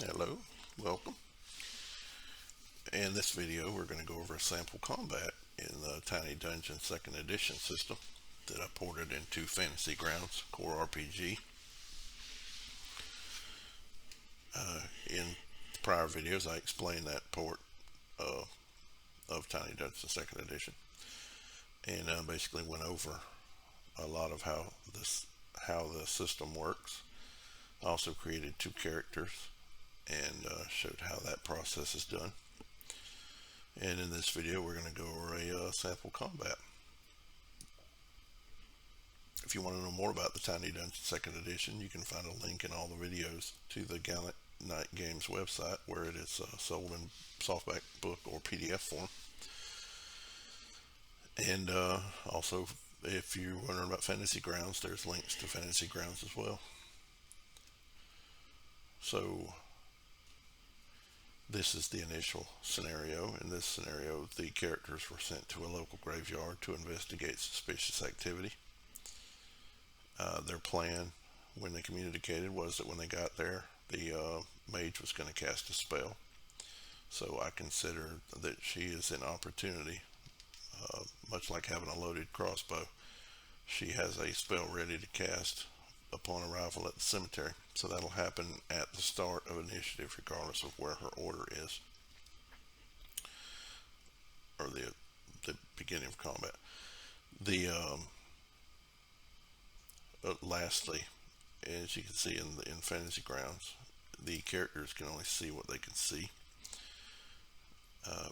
Hello, welcome. In this video, we're going to go over a sample combat in the Tiny Dungeon 2nd Edition system that I ported into Fantasy Grounds CoreRPG. In prior videos, I explained that port uh, of Tiny Dungeon 2nd Edition, and basically went over a lot of how the system works. I also created two characters and showed how that process is done. And in this video, we're going to go over a sample combat. If you want to know more about the Tiny Dungeon 2nd Edition, you can find a link in all the videos to the Gallant Knight Games website, where it is sold in softback book or PDF form. And also, if you're wondering about Fantasy Grounds, there's links to Fantasy Grounds as well. So this is the initial scenario. In this scenario, the characters were sent to a local graveyard to investigate suspicious activity. Their plan, when they communicated, was that when they got there, the mage was going to cast a spell. So I consider that she is an opportunity, much like having a loaded crossbow. She has a spell ready to cast upon arrival at the cemetery. So that'll happen at the start of initiative, regardless of where her order is, or the beginning of combat. The lastly, as you can see in Fantasy Grounds, the characters can only see what they can see,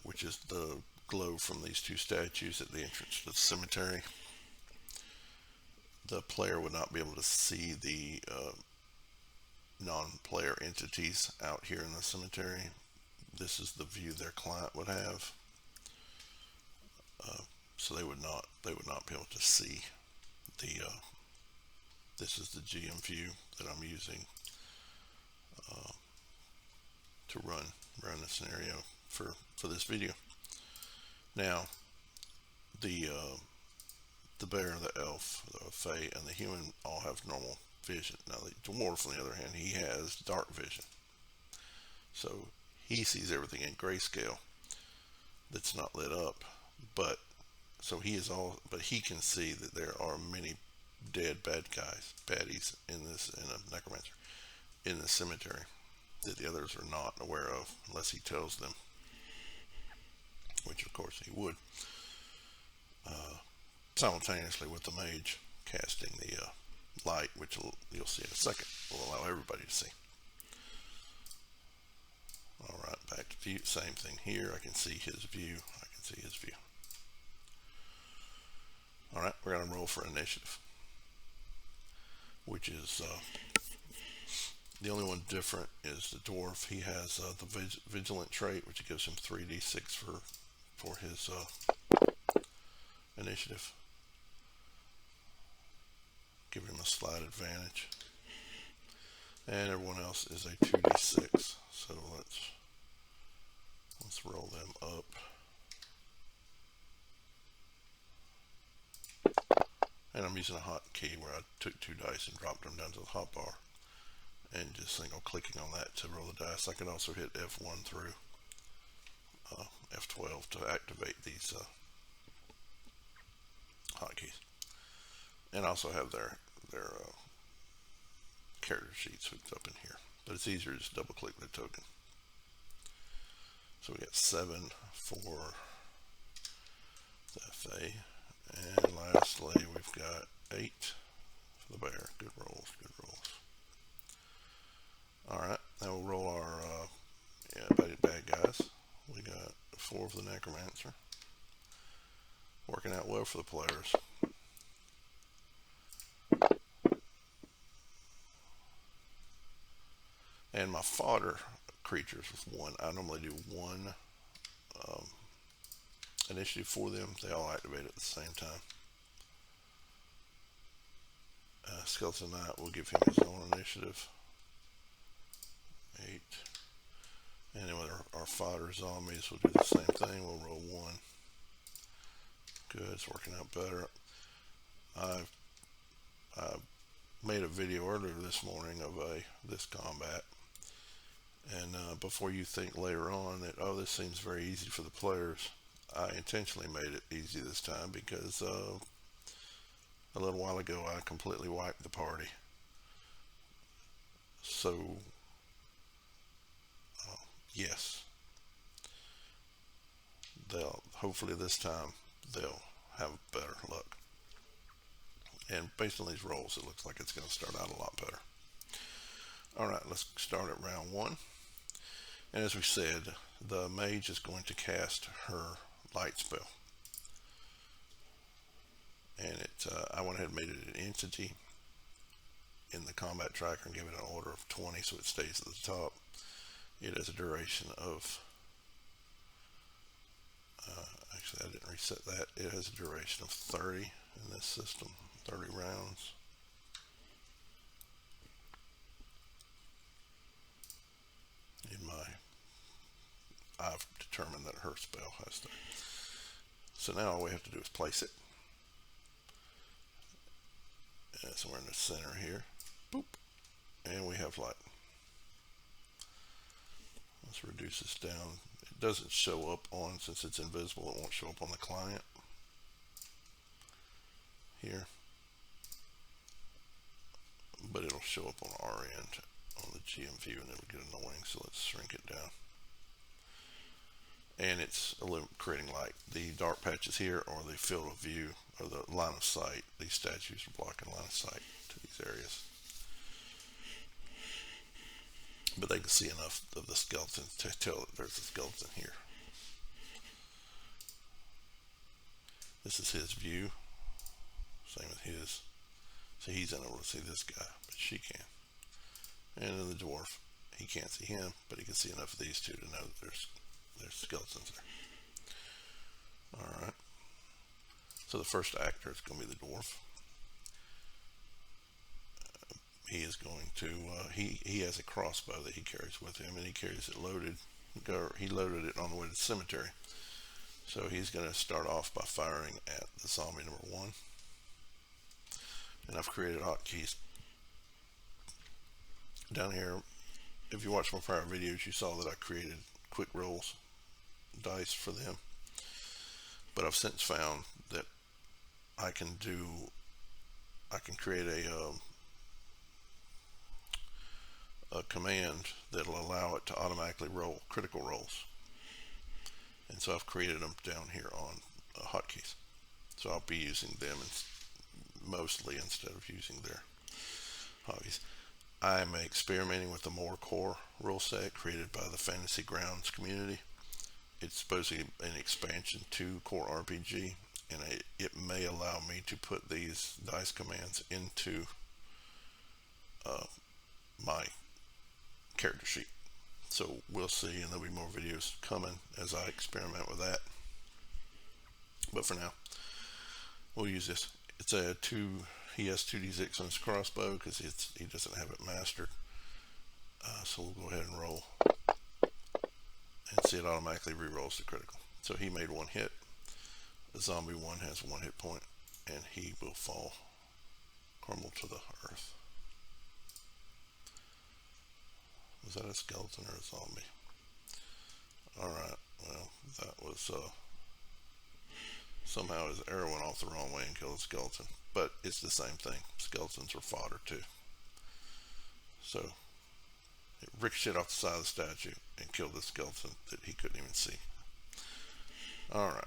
which is the glow from these two statues at the entrance to the cemetery. The player would not be able to see the non-player entities out here in the cemetery. This is the view their client would have, so they would not be able to see the. This is the GM view that I'm using to run the scenario for this video. Now, the bear, the elf, the fae, and the human all have normal vision. Now, the dwarf, on the other hand, he has dark vision, so he sees everything in grayscale that's not lit up. But so he is all, but he can see that there are many dead baddies in a necromancer in the cemetery that the others are not aware of, unless he tells them, which of course he would. Simultaneously with the mage casting the light, which you'll see in a second, will allow everybody to see. Alright, back to view. Same thing here. I can see his view. I can see his view. Alright, we're going to roll for initiative, which is the only one different is the dwarf. He has the vigilant trait, which gives him 3d6 for his initiative, giving him a slight advantage. And everyone else is a 2d6. So let's roll them up. And I'm using a hotkey where I took 2 dice and dropped them down to the hotbar, and just single clicking on that to roll the dice. I can also hit F1 through F12 to activate these hotkeys, and also have their character sheets hooked up in here. But it's easier to just double click the token. So we got 7 for the FA, and lastly we've got 8 for the bear. Good rolls, good rolls. Alright, now we'll roll our bad guys. We got 4 for the necromancer. Working out well for the players. And my fodder creatures with 1. I normally do 1 initiative for them. They all activate at the same time. Skeleton Knight will give him his own initiative. 8. And then with our fodder zombies, we'll do the same thing. We'll roll 1. Good, it's working out better. I made a video earlier this morning of this combat, And before you think later on that, oh, this seems very easy for the players, I intentionally made it easy this time because a little while ago I completely wiped the party. So, yes, they'll hopefully this time they'll have better luck. And based on these rolls, it looks like it's going to start out a lot better. All right, let's start at round one. And as we said, the mage is going to cast her light spell. And I went ahead and made it an entity in the combat tracker and gave it an order of 20 so it stays at the top. It has a duration of, actually I didn't reset that. It has a duration of 30 in this system, 30 rounds. I've determined that her spell has to. So now all we have to do is place it. And somewhere in the center here. Boop. And we have light. Let's reduce this down. It doesn't show up on, since it's invisible, it won't show up on the client. Here. But it'll show up on our end on the GM view and it'll get annoying, so let's shrink it down. And it's creating light. The dark patches here are the field of view or the line of sight. These statues are blocking line of sight to these areas. But they can see enough of the skeleton to tell that there's a skeleton here. This is his view. Same with his. So he's unable to see this guy, but she can. And then the dwarf, he can't see him, but he can see enough of these two to know that there's skeletons there. Alright. So the first actor is going to be the dwarf. He is going to, he has a crossbow that he carries with him, and he carries it loaded. He loaded it on the way to the cemetery. So he's going to start off by firing at the zombie number 1. And I've created hotkeys. Down here, if you watch my prior videos, you saw that I created quick rolls dice for them. But I've since found that I can create a command that'll allow it to automatically roll critical rolls. And so I've created them down here on hotkeys. So I'll be using them mostly instead of using their hobbies. I'm experimenting with the More Core rule set created by the Fantasy Grounds community. It's supposed to be an expansion to CoreRPG, and it may allow me to put these dice commands into my character sheet. So we'll see, and there'll be more videos coming as I experiment with that. But for now, we'll use this. It's a he has 2d6 on his crossbow because he doesn't have it mastered. So we'll go ahead and roll and see it automatically re-rolls the critical. So he made 1 hit. The zombie 1 has 1 hit point, and he will fall, crumble to the earth. Was that a skeleton or a zombie? Alright, well, that was, somehow his arrow went off the wrong way and killed the skeleton. But it's the same thing. Skeletons are fodder too. So, it ricocheted off the side of the statue and killed the skeleton that he couldn't even see. Alright.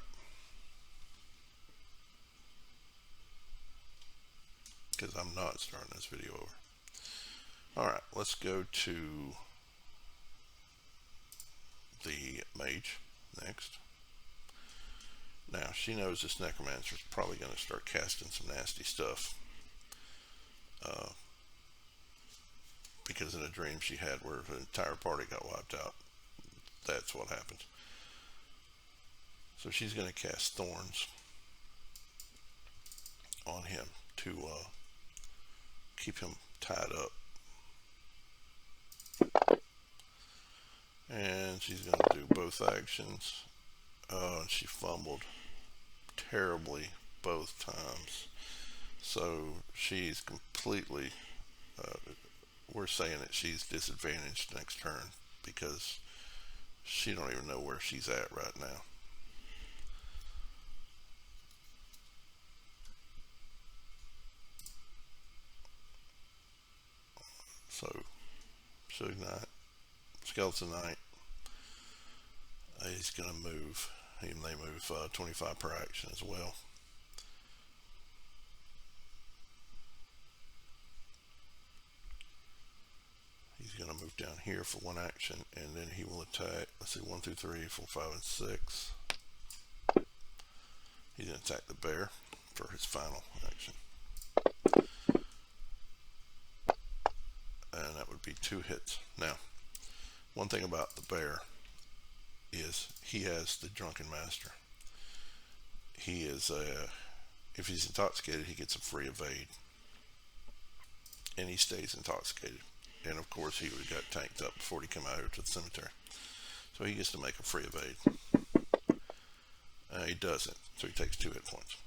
Because I'm not starting this video over. Alright, let's go to the mage next. Now, she knows this necromancer is probably going to start casting some nasty stuff. Because in a dream she had where the entire party got wiped out. That's what happened. So she's going to cast thorns on him to keep him tied up. And she's going to do both actions. And she fumbled terribly both times. So she's completely, we're saying that she's disadvantaged next turn because she don't even know where she's at right now. So Suge Knight, Skeleton Knight, he's going to move. They move 25 per action as well. He's going to move down here for 1 action, and then he will attack. Let's see, 1, 2, 3, 4, 5, and 6. He's going to attack the bear for his final action. And that would be 2 hits. Now, one thing about the bear is he has the Drunken Master. He is, if he's intoxicated, he gets a free evade. And he stays intoxicated. And of course, he would have got tanked up before he come out here to the cemetery. So he gets to make a free evade. He doesn't, so he takes 2 hit points.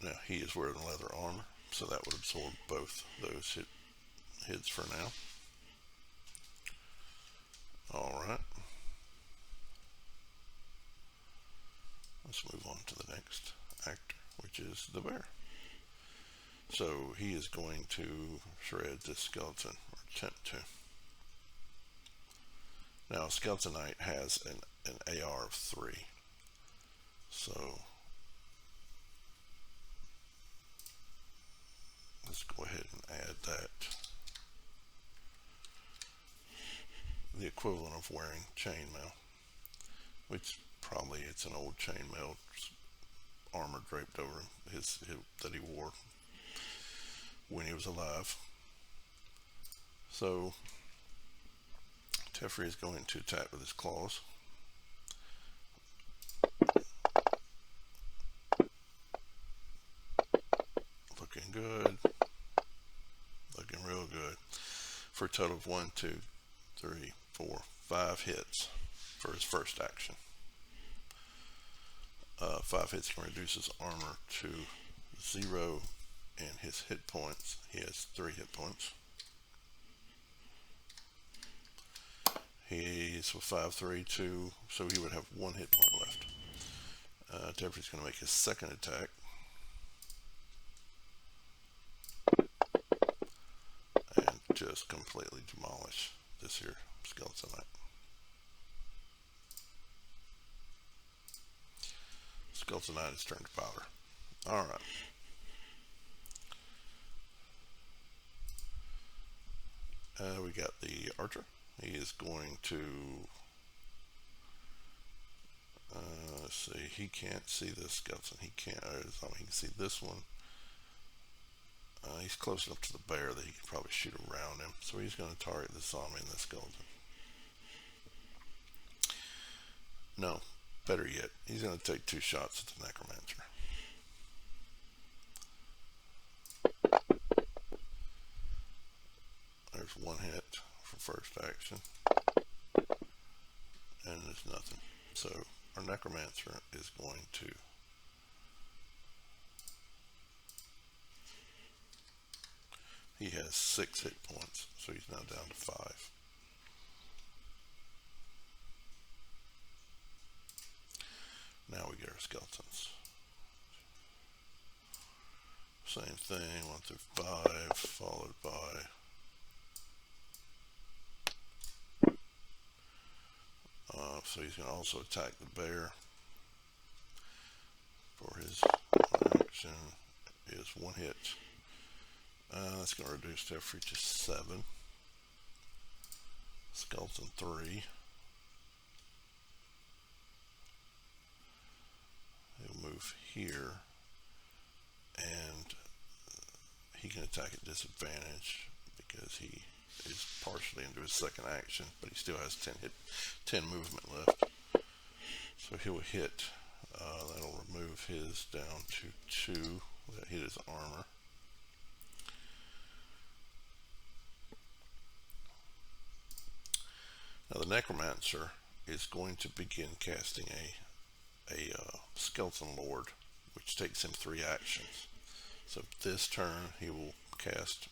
Now, he is wearing leather armor, so that would absorb both those hits for now. Alright. Let's move on to the next actor, which is the bear. So he is going to shred this skeleton, or attempt to. Now, Skeleton Knight has an AR of 3. So let's go ahead and add that. The equivalent of wearing chainmail, which probably it's an old chainmail armor draped over him, that he wore when he was alive. So Teferi is going to attack with his claws. Looking good. Looking real good. For a total of 1, 2, 3, 4, 5 hits for his first action. 5 hits can reduce his armor to 0, and his hit points, he has 3 hit points. He's with 5, 3, 2, so he would have 1 hit point left. Teferi's going to make his second attack. And just completely demolish this here Skeleton Knight. Skeleton Knight is turned to powder. Alright. We got the archer. He is going to, let's see, he can't see this skeleton. He can't, he can see this one. He's close enough to the bear that he can probably shoot around him. So he's going to target the zombie and the skeleton. No, better yet, he's going to take 2 shots at the necromancer. There's 1 hit for first action, and there's nothing. So our necromancer is going to he has 6 hit points, so he's now down to 5. Now we get our skeletons. Same thing, 1 through 5, followed by so he's going to also attack the bear. For his action is 1 hit. That's going to reduce Teferi to 7. Skeleton 3. He'll move here, and he can attack at disadvantage because he is partially into his second action, but he still has 10 movement left. So he'll hit. That'll remove his down to 2. That hit his armor. Now the necromancer is going to begin casting a skeleton lord, which takes him 3 actions. So this turn he will cast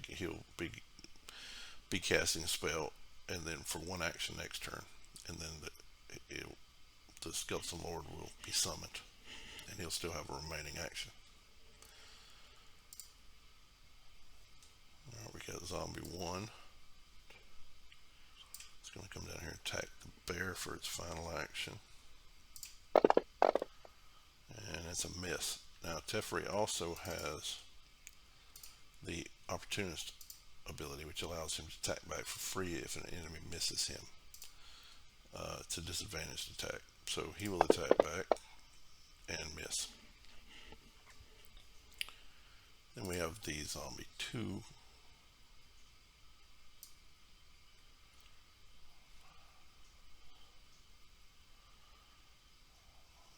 he'll be casting a spell, and then for one action next turn, and then the Skeleton Lord will be summoned, and he'll still have a remaining action. Alright, we got Zombie 1. It's going to come down here and attack the bear for its final action. And it's a miss. Now, Teferi also has the Opportunist ability, which allows him to attack back for free if an enemy misses him. It's a disadvantaged attack. So he will attack back and miss. Then we have the Zombie 2.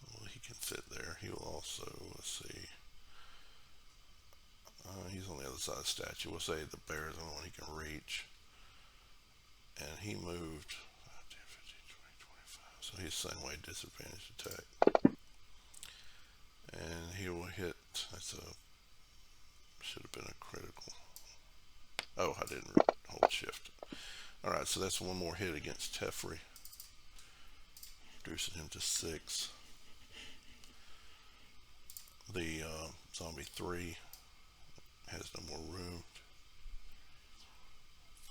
Well, he can fit there. He will also, let's see. He's on the other side of the statue. We'll say the bear is the only one he can reach. And he moved 5, 10, 15, 20, 25. So he's the same way, disadvantaged attack. And he will hit, should have been a critical. Oh, I didn't hold shift. Alright, so that's one more hit against Teferi. Reducing him to 6. The Zombie 3 has no more room.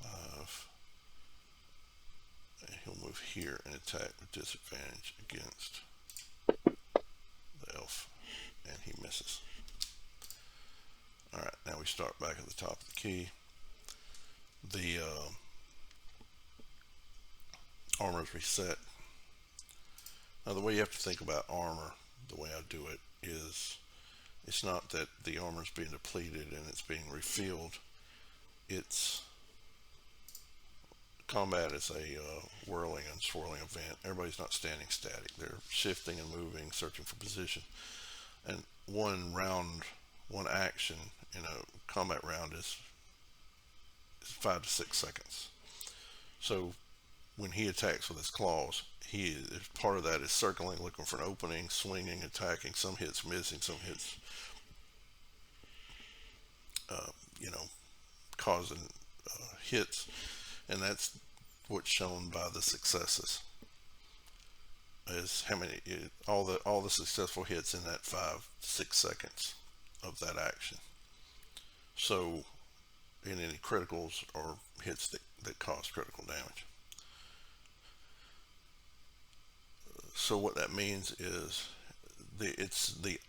5. And he'll move here and attack with disadvantage against the elf. And he misses. Alright, now we start back at the top of the key. The armor is reset. Now the way you have to think about armor, the way I do it, is it's not that the armor is being depleted and it's being refilled. It's combat is a whirling and swirling event. Everybody's not standing static. They're shifting and moving, searching for position. And one action in a combat round is 5 to 6 seconds. So when he attacks with his claws, part of that is circling, looking for an opening, swinging, attacking. Some hits missing, some hits causing hits, and that's what's shown by the successes. Is how many all the successful hits in that 5 to 6 seconds of that action. So in any criticals or hits that cause critical damage. So what that means is the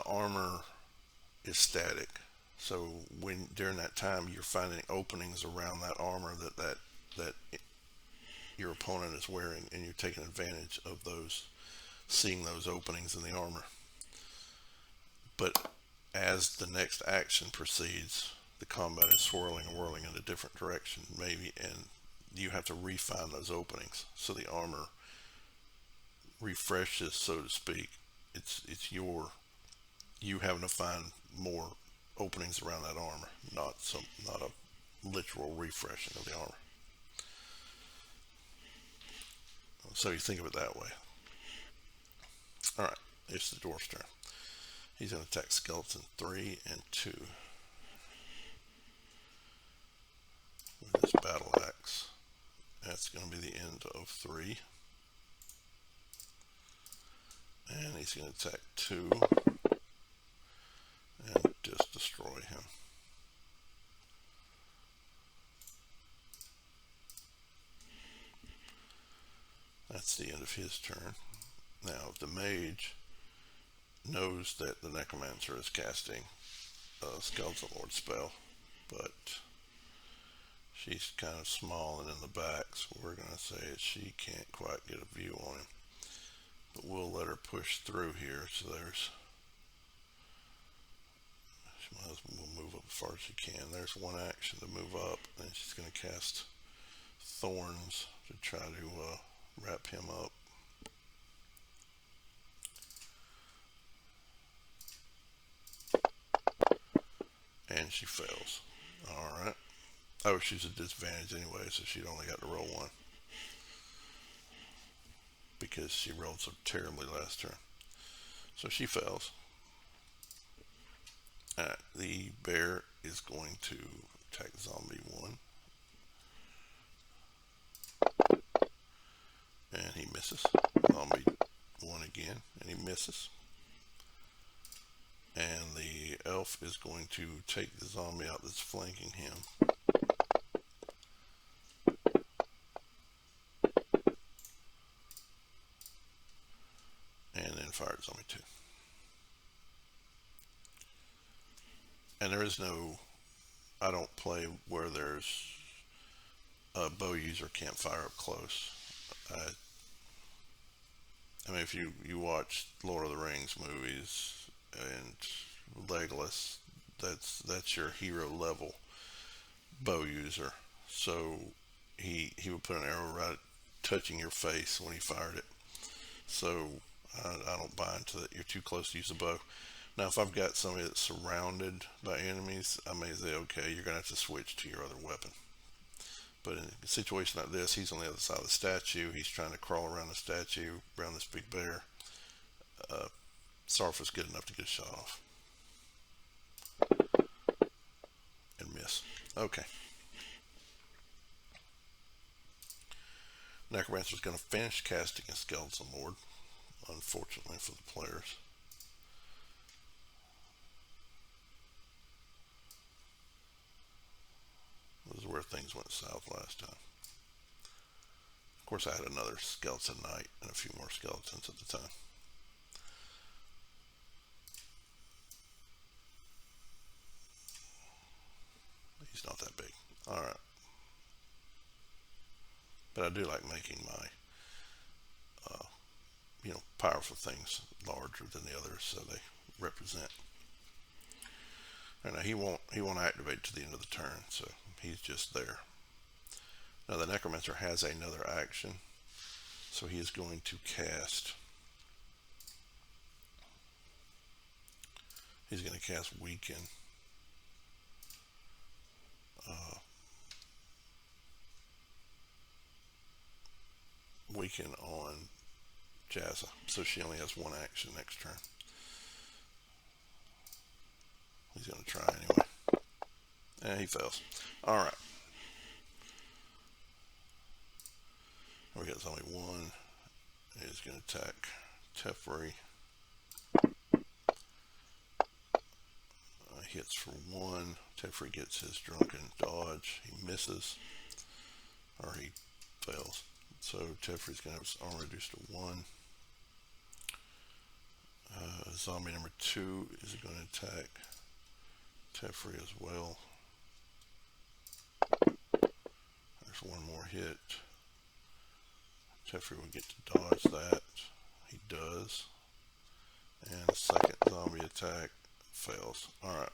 armor is static. So when during that time you're finding openings around that armor that your opponent is wearing, and you're taking advantage of those, seeing those openings in the armor. But as the next action proceeds, the combat is swirling and whirling in a different direction, maybe, and you have to refine those openings. So the armor refreshes, so to speak. It's you having to find more openings around that armor, not a literal refreshing of the armor. So you think of it that way. Alright, it's the dwarf's turn. He's going to attack Skeleton 3 and 2 with his battle axe. That's going to be the end of 3. And he's going to attack 2 and just destroy him. That's the end of his turn. Now, the mage knows that the necromancer is casting a Skeleton Lord spell, but she's kind of small and in the back, so we're going to say she can't quite get a view on him. But we'll let her push through here. So she might as well move up as far as she can. There's one action to move up, and she's going to cast Thorns to try to wrap him up. And she fails. Alright. Oh, she's at disadvantage anyway, so she'd only got to roll 1. Because she rolled so terribly last turn. So she fails. Alright, the bear is going to attack zombie 1, and he misses. Zombie 1 again, and he misses. And the elf is going to take the zombie out that's flanking him. And then fire at zombie 2. And there is no, I don't play where there's a bow user can't fire up close. I mean, if you watch Lord of the Rings movies and Legolas, that's your hero level bow user. So he would put an arrow right touching your face when he fired it. So I don't buy into that. You're too close to use the bow. Now, if I've got somebody that's surrounded by enemies, I may say, okay, you're going to have to switch to your other weapon. But in a situation like this, he's on the other side of the statue. He's trying to crawl around the statue, around this big bear. Sarfa's good enough to get a shot off. And miss. Okay. Necromancer's going to finish casting a Skeleton Lord, unfortunately for the players. This is where things went south last time. Of course, I had another Skeleton Knight and a few more skeletons at the time. He's not that big. Alright. But I do like making my powerful things larger than the others so they represent. And now he won't activate to the end of the turn, so he's just there. Now the Necromancer has another action, so he is going to cast. He's going to cast Weaken. Weaken on Jazza, so she only has one action next turn. He's going to try anyway. And he fails. Alright. We got zombie 1. He's going to attack Teferi. Hits for 1. Teferi gets his drunken dodge. He misses. Or he fails. So Teferi's going to have his armor reduced to 1. Zombie number 2 is going to attack Teferi as well. There's one more hit. Teferi will get to dodge that. He does. And the second zombie attack fails. Alright.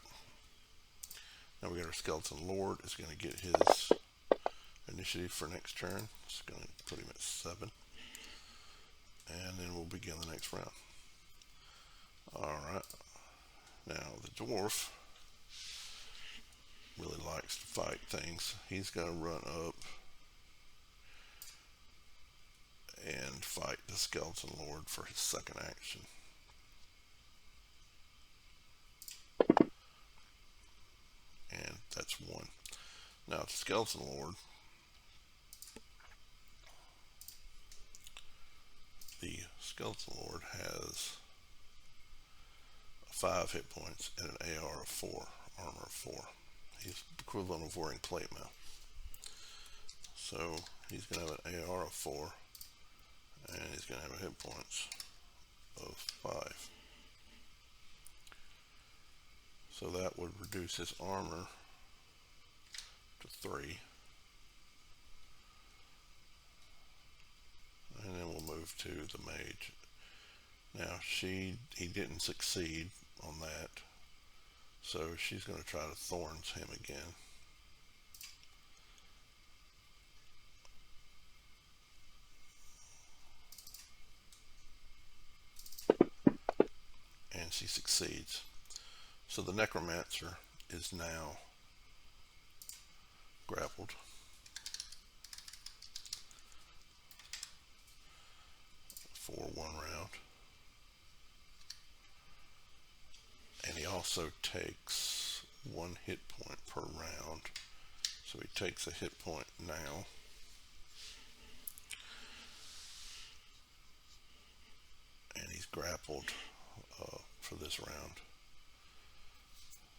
Now we got our Skeleton Lord is going to get his initiative for next turn. It's going to put him at 7. And then we'll begin the next round. Alright. Now the dwarf really likes to fight things. He's going to run up and fight the Skeleton Lord for his second action. And that's 1. Now the Skeleton Lord, has 5 hit points and an AR of 4, armor of 4. He's equivalent of wearing plate mail. So he's going to have an AR of 4, and he's going to have a hit points of 5. So that would reduce his armor to 3. And then we'll move to the mage. Now he didn't succeed on that, so she's going to try to thorns him again. And she succeeds. So the Necromancer is now grappled. For 1 round. And he also takes 1 hit point per round. So he takes a hit point now. And he's grappled for this round.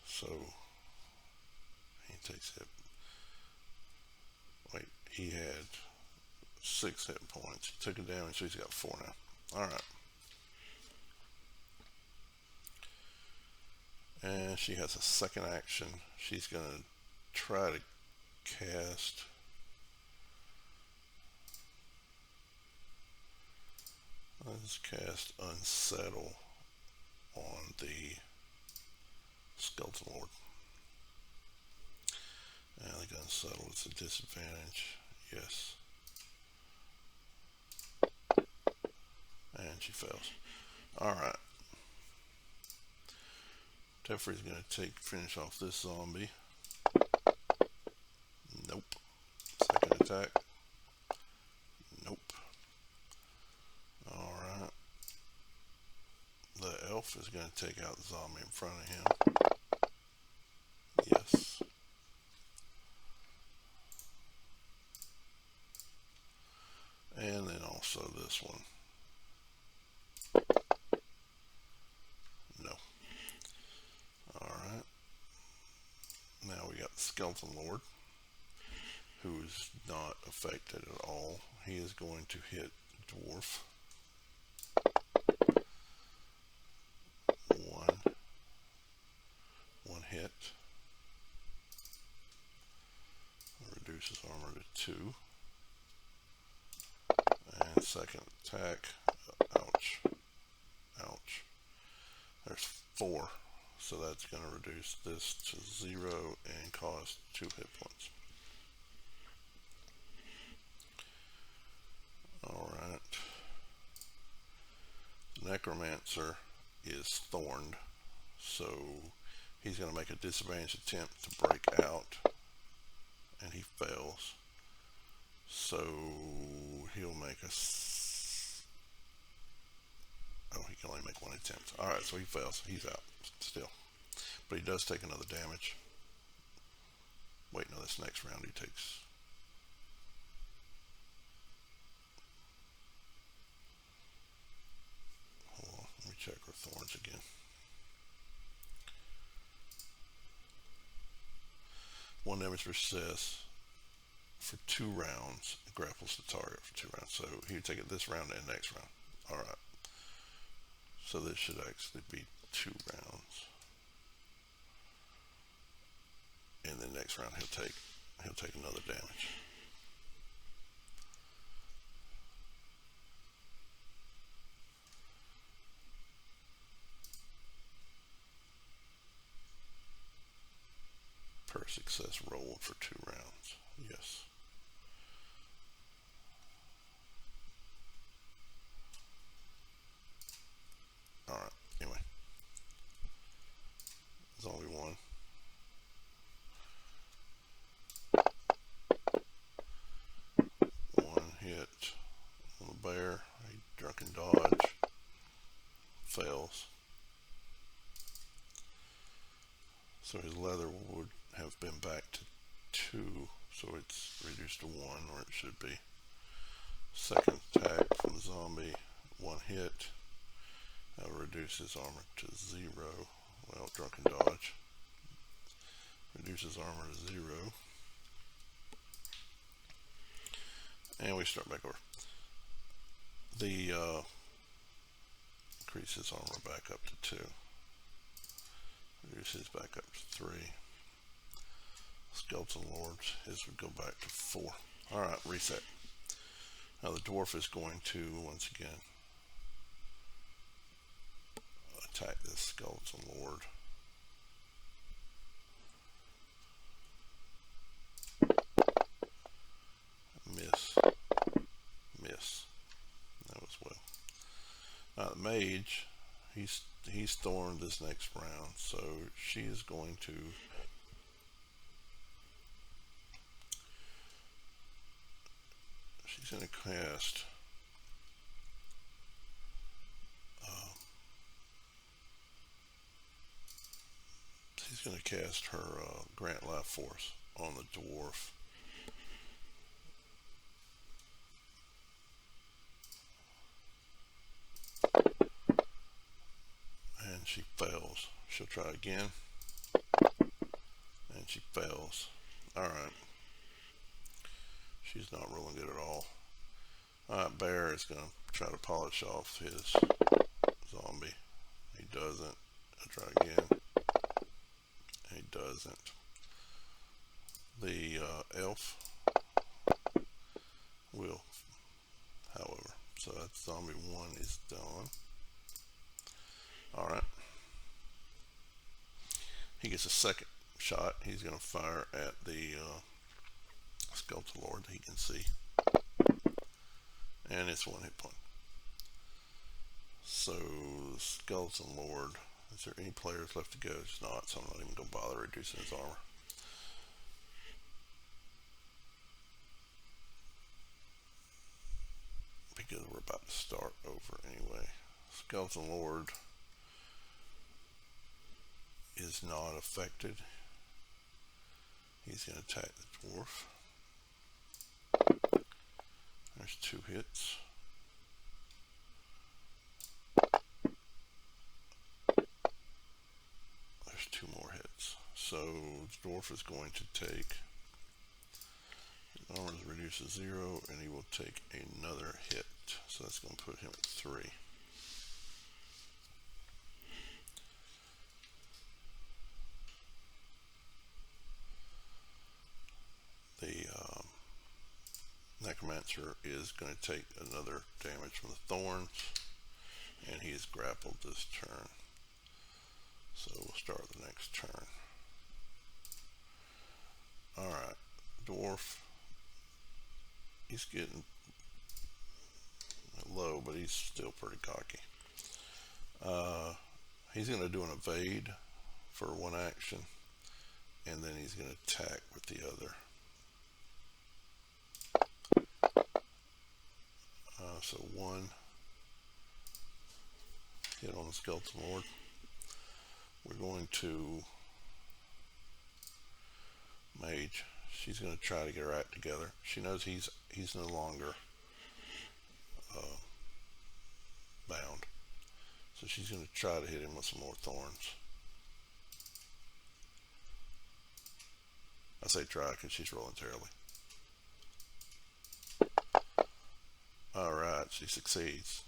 So he takes hit. Wait, he had 6 hit points. He took a damage, so he's got 4 now. Alright. And she has a second action. She's going to try to cast Unsettle on the Skeleton Lord. And I think Unsettle is a disadvantage. Yes. And she fails. Alright. Teferi's going to finish off this zombie. Nope. Second attack. Nope. Alright. The elf is going to take out the zombie in front of him. Yes. And then also this one. No. Alright. Now we got the Skeleton Lord, who is not affected at all. He is going to hit Dwarf. One hit. Reduces armor to 2. And second attack. Ouch. Ouch. There's 4. So that's going to reduce this to 0 and cost 2 hit points. Alright. Necromancer is thorned. So he's going to make a disadvantage attempt to break out. And he fails. So he'll make a... Oh, he can only make 1 attempt. Alright, so he fails. He's out still. But he does take another damage. Wait, no, this next round he takes... Hold on, let me check her thorns again. One damage per success for 2 rounds. It grapples the target for 2 rounds. So he would take it this round and next round. Alright. So this should actually be 2 rounds. And then next round he'll take another damage. Per success rolled for 2 rounds. Yes. Alright, anyway. Zombie 1. Hit on the bear. A drunken dodge. Fails. So his leather would have been back to 2, so it's reduced to 1 where it should be. Second attack from the zombie, 1 hit. That will reduce his armor to 0. Well, drunken dodge. Reduces armor to 0. And we start back over. The increases armor back up to 2. Reduces back up to 3. Skeleton Lords, his would go back to 4. Alright, reset. Now the dwarf is going to, once again, attack this Skeleton Lord. Miss. Miss. That was well. Now the mage, he's thorned this next round, so she is going to cast she's going to cast her Grant Life Force on the dwarf. And she fails. She'll try again. And she fails. Alright. She's not rolling good at all. Alright, Bear is going to try to polish off his zombie. He doesn't. I'll try again. He doesn't. The elf will, however. So that's zombie 1 is done. Alright. He gets a second shot. He's going to fire at the Skeleton Lord that he can see. And it's 1 hit point. So, the Skeleton Lord, is there any players left to go? It's not, so I'm not even going to bother reducing his armor. Because we're about to start over anyway. Skeleton Lord is not affected. He's going to attack the dwarf. There's 2 hits. There's 2 more hits. So the dwarf is going to take, his armor is reduced to 0, and he will take another hit. So that's going to put him at 3. The Necromancer is going to take another damage from the thorns, and he is grappled this turn. So we'll start the next turn. Alright, dwarf, he's getting low, but he's still pretty cocky. He's going to do an evade for 1 action, and then he's going to attack with the other. So 1 hit on the Skeleton Lord. We're going to Mage. She's going to try to get her act together. She knows he's no longer bound. So she's going to try to hit him with some more thorns. I say try because she's rolling terribly. Alright, she succeeds.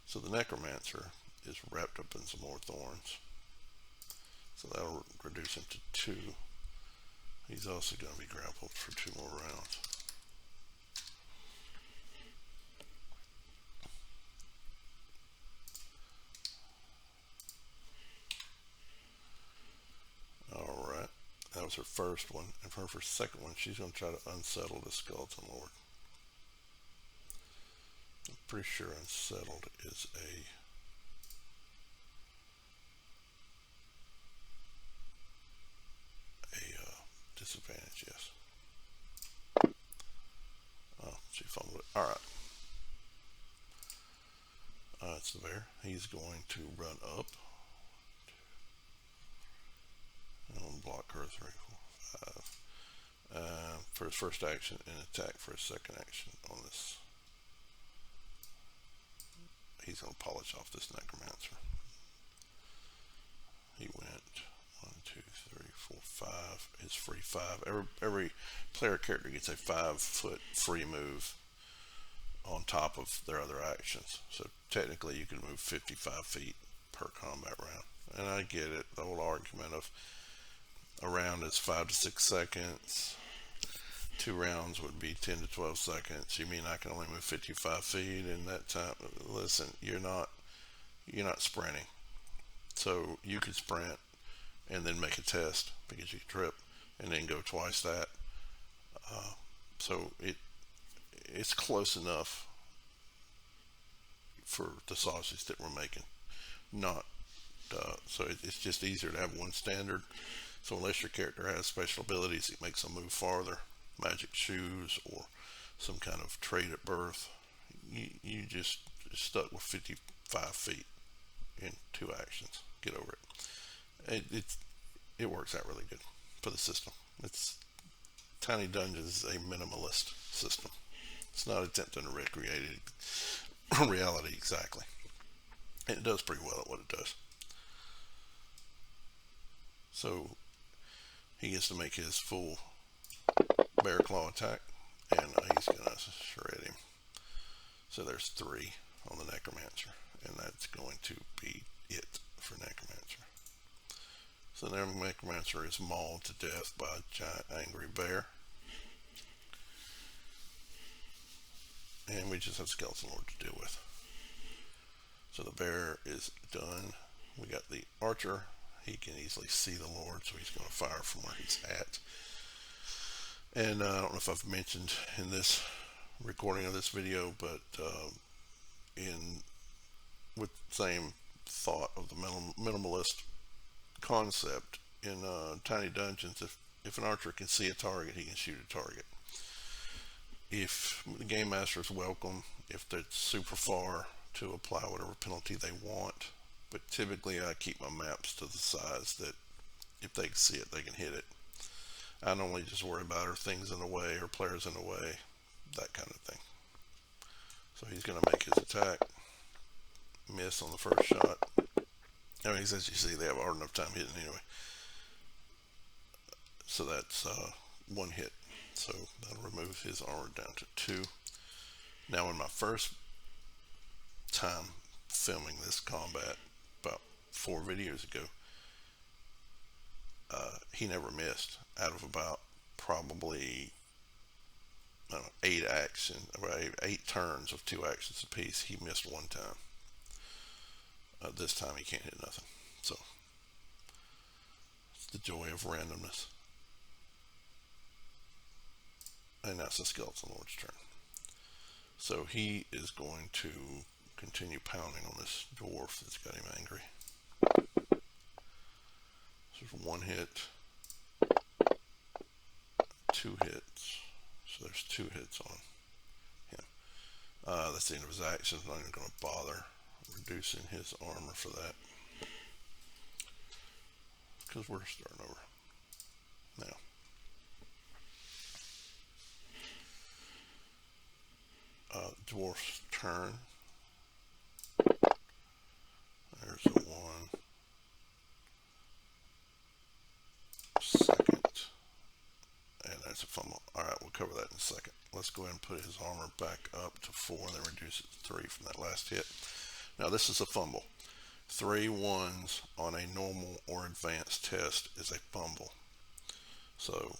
So the Necromancer is wrapped up in some more thorns. So that'll reduce him to 2. He's also going to be grappled for 2 more rounds. Alright, that was her first one. And for her second one, she's going to try to unsettle the Skeleton Lord. I'm pretty sure unsettled is a disadvantage, yes. Oh, she fumbled it. Alright. It's the bear. He's going to run up. I'm going to block her 3, 4, 5. For his first action and attack for his second action on this. He's going to polish off this Necromancer. He went 1, 2, 3, 4, 5. His free 5. Every player character gets a 5-foot free move on top of their other actions. So technically you can move 55 feet per combat round. And I get it. The whole argument of a round is 5 to 6 seconds. 2 rounds would be 10 to 12 seconds. You mean I can only move 55 feet in that time? Listen, you're not sprinting. So you could sprint and then make a test because you trip and then go twice that. So it's close enough for the sausage that we're making. So it's just easier to have one standard. So unless your character has special abilities, it makes them move farther. Magic shoes or some kind of trait at birth. You just stuck with 55 feet in 2 actions. Get over it. it works out really good for the system. It's Tiny Dungeons is a minimalist system. It's not attempting to recreate reality exactly. And it does pretty well at what it does. So he gets to make his full bear claw attack, and he's gonna shred him. So there's 3 on the necromancer, and that's going to be it for necromancer. So the necromancer is mauled to death by a giant angry bear, and we just have Skeleton Lord to deal with. So the bear is done. We got the archer. He can easily see the Lord, so he's going to fire from where he's at. And I don't know if I've mentioned in this recording of this video, but with the same thought of the minimalist concept in Tiny Dungeons, if an archer can see a target, he can shoot a target. If the game master is welcome, if they're super far, to apply whatever penalty they want. But typically I keep my maps to the size that if they can see it, they can hit it. I normally just worry about are things in the way or players in the way, that kind of thing. So he's going to make his attack, miss on the first shot. I mean, as you see, they have a hard enough time hitting anyway. So that's 1 hit. So that'll remove his armor down to 2. Now, in my first time filming this combat, about 4 videos ago, he never missed. Out of about probably 8 turns of 2 actions apiece, he missed 1 time. This time he can't hit nothing. So it's the joy of randomness. And that's the Skeleton Lord's turn. So he is going to continue pounding on this dwarf that's got him angry. So there's 1 hit, 2 hits. So there's 2 hits on him. That's the end of his action. I'm not even going to bother reducing his armor for that, because we're starting over. Now, dwarf's turn. There's a 1. Second. And that's a fumble. Alright, we'll cover that in a second. Let's go ahead and put his armor back up to 4 and then reduce it to 3 from that last hit. Now this is a fumble. 3 1s on a normal or advanced test is a fumble. So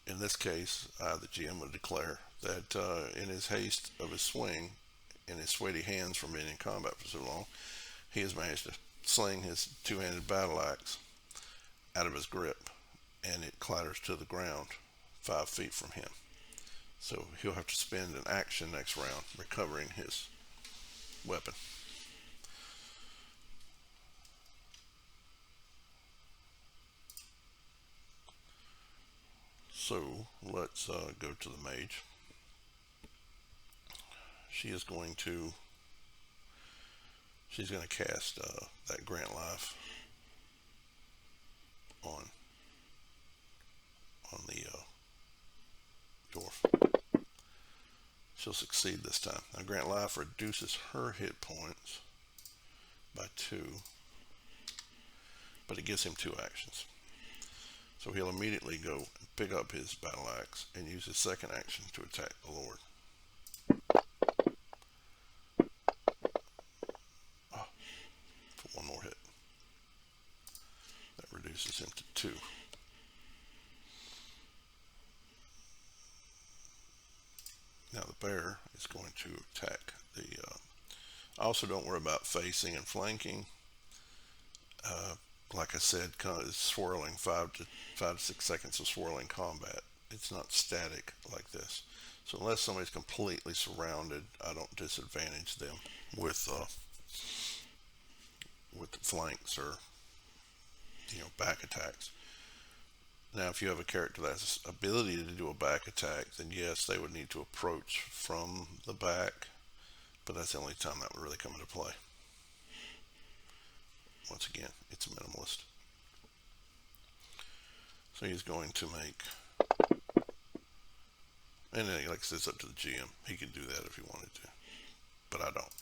in this case, I, the GM, would declare that in his haste of his swing, in his sweaty hands from being in combat for so long, he has managed to sling his 2-handed battle axe out of his grip, and it clatters to the ground 5 feet from him. So he'll have to spend an action next round recovering his weapon. So let's go to the mage. She's going to cast that Grant Life on the dwarf. She'll succeed this time. Now Grant Life reduces her hit points by 2, but it gives him 2 actions. So he'll immediately go and pick up his battle axe and use his second action to attack the Lord. For 1 more hit. That reduces him to 2. Now the bear is going to attack the... also don't worry about facing and flanking. Like I said, kind of swirling, 5 to 6 seconds of swirling combat. It's not static like this. So unless somebody's completely surrounded, I don't disadvantage them with the flanks or back attacks. Now, if you have a character that has ability to do a back attack, then yes, they would need to approach from the back, but that's the only time that would really come into play. Once again, it's a minimalist. So he's going to make, and then like I said, it's up to the GM. He can do that if he wanted to, but I don't.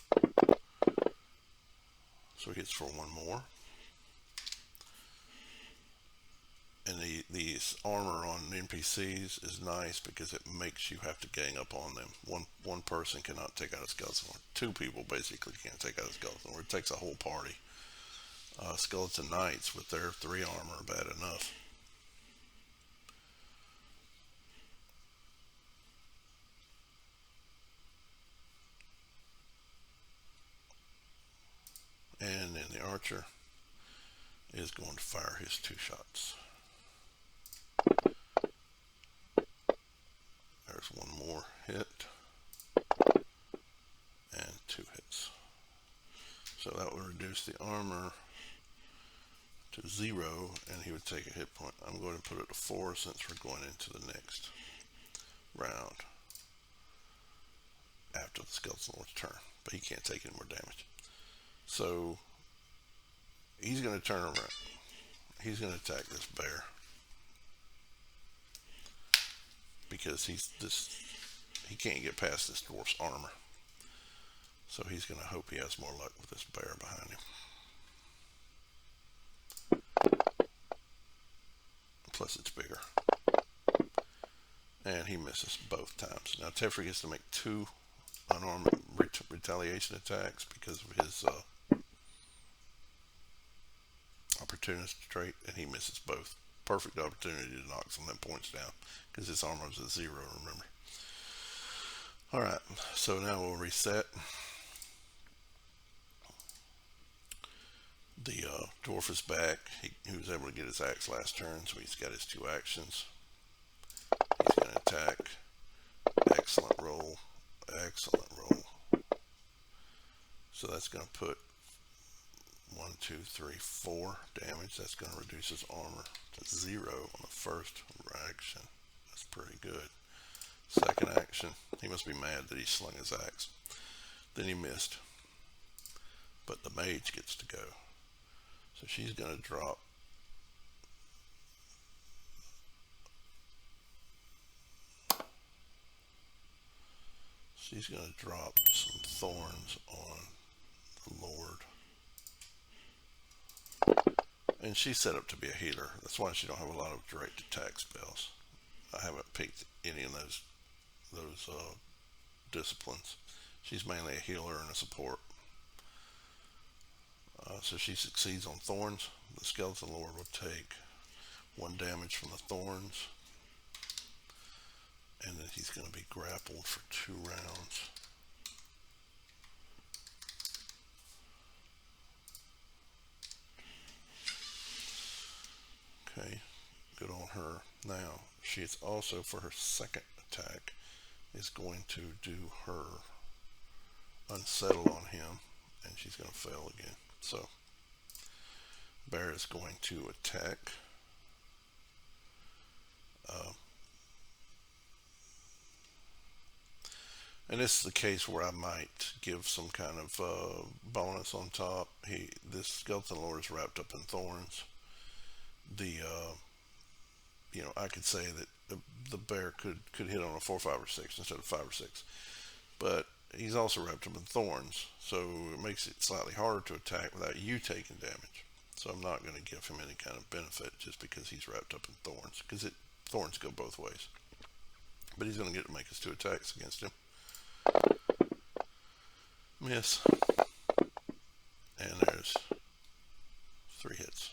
So he hits for one more. And the armor on NPCs is nice because it makes you have to gang up on them. One person cannot take out a skeleton lord. Two people basically can't take out a skeleton lord. It takes a whole party. Skeleton knights with their 3 armor are bad enough. And then the archer is going to fire his 2 shots. There's one more hit and 2 hits. So that would reduce the armor to 0, and he would take a hit point. I'm going to put it to 4 since we're going into the next round after the skeleton lord's turn, but he can't take any more damage. So he's going to turn around. He's going to attack this bear because he can't get past this dwarf's armor. So he's going to hope he has more luck with this bear behind him. Plus it's bigger. And he misses both times. Now Teferi gets to make 2 unarmed retaliation attacks because of his opportunist trait, and he misses both. Perfect opportunity to knock some of them points down because his armor was at 0, remember. Alright, so now we'll reset. The dwarf is back. He was able to get his axe last turn, so he's got his 2 actions. He's going to attack. Excellent roll. Excellent roll. So that's going to put 1, 2, 3, 4 damage. That's going to reduce his armor to 0 on the first action. That's pretty good. Second action, he must be mad that he slung his axe. Then he missed. But the mage gets to go. So she's going to drop some thorns on the Lord. And she's set up to be a healer. That's why she don't have a lot of direct attack spells. I haven't picked any of those disciplines. She's mainly a healer and a support. So she succeeds on thorns. The skeleton lord will take 1 damage from the thorns. And then he's going to be grappled for 2 rounds. Okay, good on her. Now, she's also, for her second attack, is going to do her unsettle on him, and she's going to fail again. So, bear is going to attack. And this is the case where I might give some kind of bonus on top. This skeleton lord is wrapped up in thorns. I could say that the bear could hit on a 4, 5, or 6 instead of 5 or 6. But he's also wrapped up in thorns, so it makes it slightly harder to attack without you taking damage. So I'm not going to give him any kind of benefit just because he's wrapped up in thorns, because thorns go both ways. But he's going to get to make his 2 attacks against him. Miss. And there's 3 hits.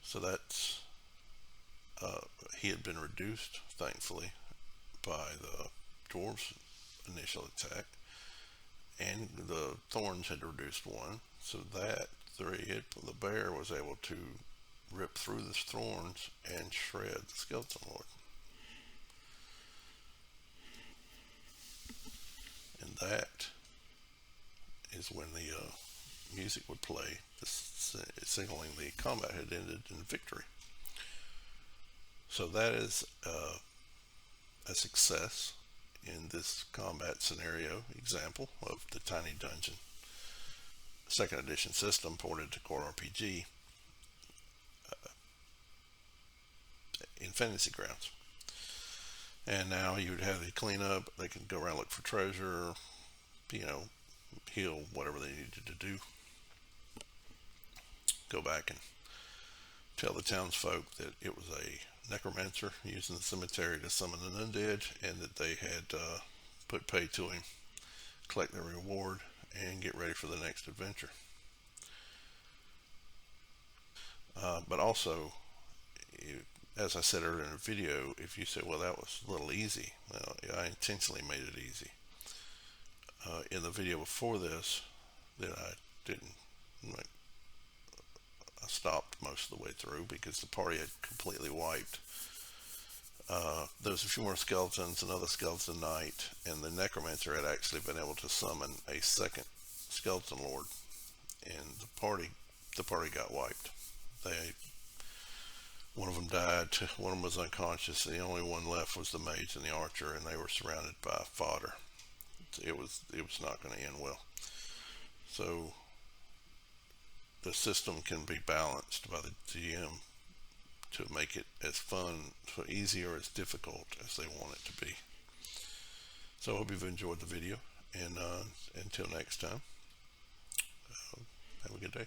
So that's he had been reduced, thankfully, by the dwarves' initial attack, and the thorns had reduced 1, so that 3 hit. The bear was able to rip through the thorns and shred the skeleton lord. And that is when the music would play, signaling the combat had ended in victory. So that is a success in this combat scenario example of the Tiny Dungeon 2nd edition system ported to CoreRPG. fantasy grounds. And now you would have the cleanup. They can go around, look for treasure, heal whatever they needed to do. Go back and tell the townsfolk that it was a necromancer using the cemetery to summon an undead, and that they had put pay to him, collect their reward, and get ready for the next adventure. But also, as I said earlier in the video, if you say, well, that was a little easy, well, I intentionally made it easy. In the video before this, that I didn't, I stopped most of the way through because the party had completely wiped. There was a few more skeletons, another skeleton knight, and the necromancer had actually been able to summon a second skeleton lord, and the party got wiped. One of them died, one of them was unconscious, and the only one left was the mage and the archer, and they were surrounded by fodder. It was not going to end well. So the system can be balanced by the GM to make it as fun, easy, or as difficult as they want it to be. So I hope you've enjoyed the video, and until next time, have a good day.